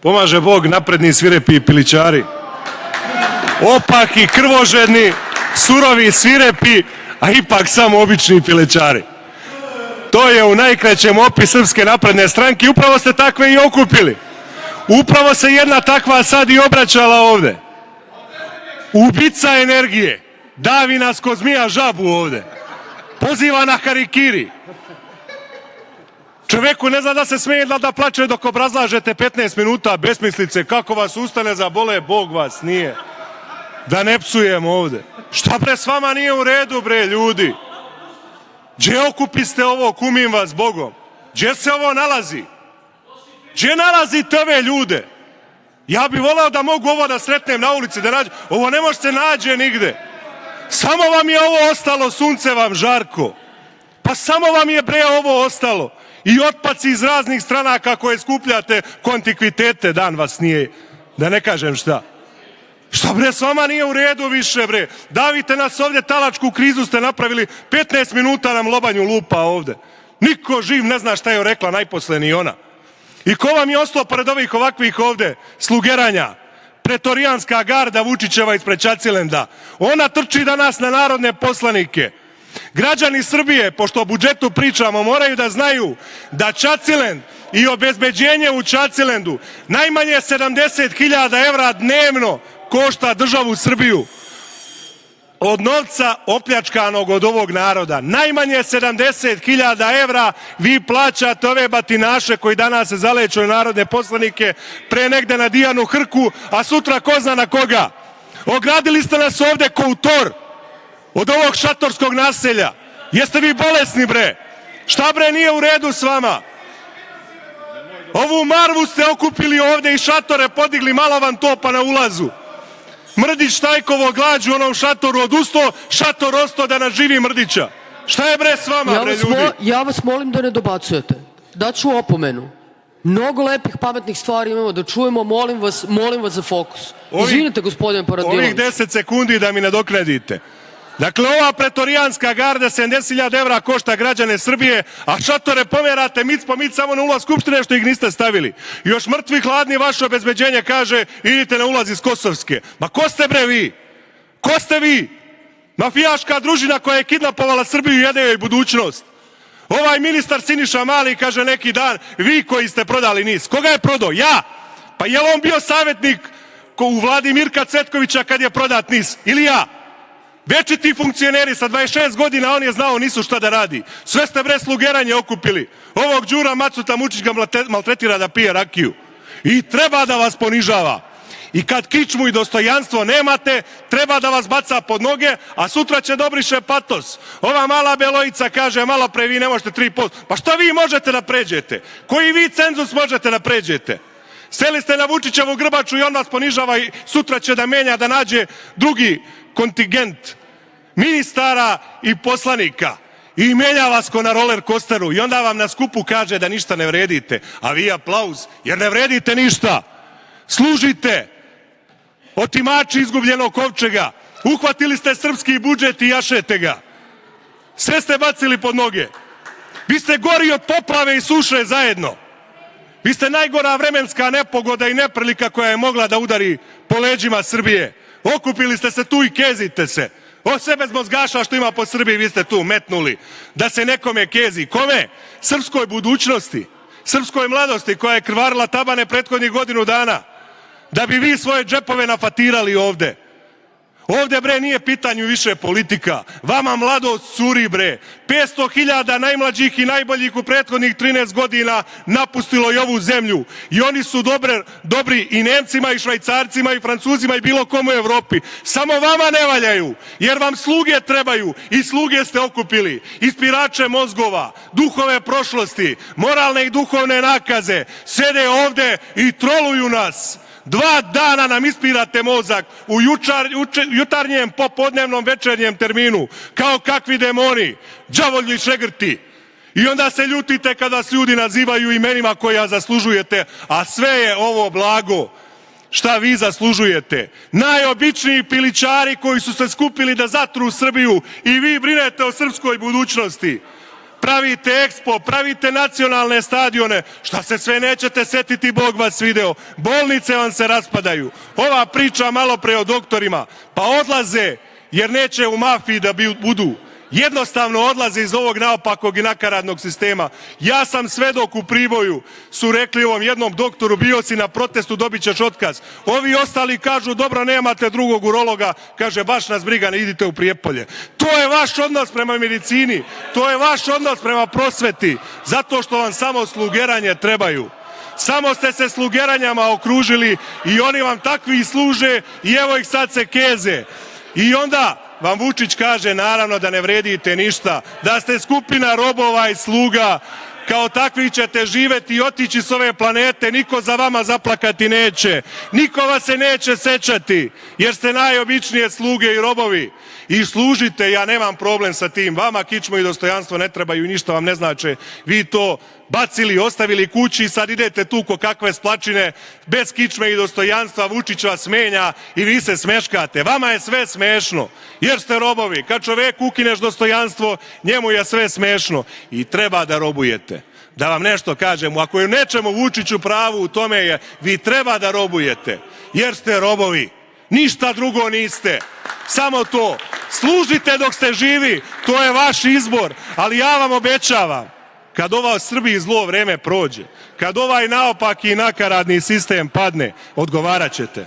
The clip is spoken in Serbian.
Pomaže Bog, napredni svirepi pilićari. Opaki, krvožedni, surovi svirepi, a ipak samo obični pilićari. To je u najkraćem opis Srpske napredne stranke i upravo ste takve i okupili. Upravo se jedna takva sad i obraćala ovde. Ubica energije, davi nas ko zmija žabu ovde. Poziva na harikiri. Čoveku ne zna da se smeje da plače dok obrazlažete 15 minuta besmislice. Kako vas ustane zabole, Bog vas nije. Da ne psujemo ovde. Šta bre s vama nije u redu bre ljudi? Gdje okupiste ovo, kumim vas Bogom? Gdje se ovo nalazi? Gdje nalazite ove ljude? Ja bih volao da mogu ovo da sretnem na ulici, da nađem. Ovo ne može se nađe nigde. Samo vam je ovo ostalo, sunce vam žarko. Pa samo vam je bre ovo ostalo. I otpaci iz raznih stranaka koje skupljate kontikvitete, dan vas nije, da ne kažem šta. Šta bre s vama nije u redu više bre? Davite nas ovdje, talačku krizu ste napravili, 15 minuta nam lobanju lupa ovde. Niko živ ne zna šta je rekla najposle ni ona. I ko vam je ostao pored ovih ovakvih ovde slugeranja? Pretorijanska garda Vučićeva ispred Čacilenda. Ona trči danas na narodne poslanike. Građani Srbije, pošto o budžetu pričamo, moraju da znaju da Čacilend i obezbeđenje u Čacilendu najmanje 70.000 evra dnevno košta državu Srbiju. Od novca opljačkanog od ovog naroda. Najmanje 70.000 evra vi plaćate ove batinaše koji danas se zaleću narodne poslanike, pre negde na Dijanu Hrku, a sutra ko zna na koga. Ogradili ste nas ovde ko u Tor od ovog šatorskog naselja. Jeste vi bolesni bre? Šta bre nije u redu s vama? Ovu marvu ste okupili ovde i šatore podigli, malo vam topa na ulazu. Mrdić Štajkovo glađu onom šatoru odustao, šator ostao da nas živi Mrdića. Šta je bre s vama bre ljudi? Ja vas molim da ne dobacujete. Daću opomenu. Mnogo lepih, pametnih stvari imamo da čujemo, molim vas za fokus. Izvinite gospodine Paradilović. Ovih 10 sekundi da mi nadoknadite. Dakle, ova pretorijanska garda 70.000 evra košta građane Srbije, a šatore pomerate mic po mic samo na ulaz Skupštine što ih niste stavili. Još mrtvi hladni vaše obezbeđenje kaže idite na ulaz iz Kosovske. Ma ko ste bre vi? Ko ste vi? Mafijaška družina koja je kidnapovala Srbiju i jede joj budućnost. Ovaj ministar Siniša Mali kaže neki dan, vi koji ste prodali NIS. Koga je prodao? Ja? Pa je li on bio savjetnik u vladi Mirka Cvetkovića kad je prodat NIS? Ili ja? Večiti funkcioneri sa 26 godina, on je znao nisu šta da radi. Sve ste bre slugeranje okupili. Ovog Đura Macuta Mučić ga maltretira da pije rakiju. I treba da vas ponižava. I kad kičmu i dostojanstvo nemate, treba da vas baca pod noge, a sutra će Dobriše patos. Ova mala Belojica kaže, malo pre vi ne možete 3%. Pa šta vi možete da pređete? Koji vi cenzus možete da pređete? Seli ste na Vučićevu grbaču i on vas ponižava i sutra će da menja, da nađe drugi kontingent ministara i poslanika i menja vas ko na roller coasteru i onda vam na skupu kaže da ništa ne vredite, a vi aplauz jer ne vredite ništa. Služite otimači izgubljenog kovčega, uhvatili ste srpski budžet i jašete ga. Sve ste bacili pod noge. Vi ste gori od poplave i suše zajedno. Vi ste najgora vremenska nepogoda i neprilika koja je mogla da udari po leđima Srbije. Okupili ste se tu i kezite se. O sve bez mozgaša što ima po Srbiji vi ste tu metnuli. Da se nekome kezi. Kome? Srpskoj budućnosti. Srpskoj mladosti koja je krvarila tabane prethodnih godinu dana. Da bi vi svoje džepove nafatirali ovde. Ovde bre nije pitanju više politika. Vama mladost curi bre. 500.000 najmlađih i najboljih u prethodnih 13 godina napustilo i ovu zemlju. I oni su dobri i Nemcima i Švajcarcima i Francuzima i bilo komu u Evropi. Samo vama ne valjaju. Jer vam sluge trebaju. I sluge ste okupili. Ispirače mozgova, duhove prošlosti, moralne i duhovne nakaze. Sede ovde i troluju nas. 2 dana nam ispirate mozak u jutarnjem, popodnevnom, večernjem terminu, kao kakvi demoni, đavolji šegrti. I onda se ljutite kada vas ljudi nazivaju imenima koja zaslužujete, a sve je ovo blago šta vi zaslužujete. Najobičniji pilićari koji su se skupili da zatru Srbiju i vi brinete o srpskoj budućnosti. pravite Expo, pravite nacionalne stadione, šta se sve nećete setiti, Bog vas video, bolnice vam se raspadaju. Ova priča malo pre o doktorima, pa odlaze jer neće u mafiji da budu. Jednostavno odlaze iz ovog naopakog i nakaradnog sistema. Ja sam svedok u Priboju, su rekli ovom jednom doktoru, bio si na protestu, dobit ćeš otkaz. Ovi ostali kažu, dobro, nemate drugog urologa, kaže, baš nas briga, ne idite u Prijepolje. To je vaš odnos prema medicini, to je vaš odnos prema prosveti, zato što vam samo slugeranje trebaju. Samo ste se slugeranjama okružili i oni vam takvi služe i evo ih sad se keze. I onda vam Vučić kaže, naravno da ne vredite ništa, da ste skupina robova i sluga, kao takvi ćete živeti i otići s ove planete, niko za vama zaplakati neće, niko vas se neće sećati, jer ste najobičnije sluge i robovi. I služite, ja nemam problem sa tim, vama kičmo i dostojanstvo ne trebaju i ništa vam ne znače, vi to bacili, ostavili kući i sad idete tu ko kakve splačine, bez kičme i dostojanstva, Vučić vas menja i vi se smeškate. Vama je sve smešno, jer ste robovi. Kad čoveku ukineš dostojanstvo, njemu je sve smešno i treba da robujete. Da vam nešto kažem, ako je u nečemu Vučiću pravu, u tome je, vi treba da robujete, jer ste robovi. Ništa drugo niste, samo to. Služite dok ste živi, to je vaš izbor, ali ja vam obećavam, kad ova Srbiji zlo vreme prođe, kad ovaj naopaki i nakaradni sistem padne, odgovarat ćete.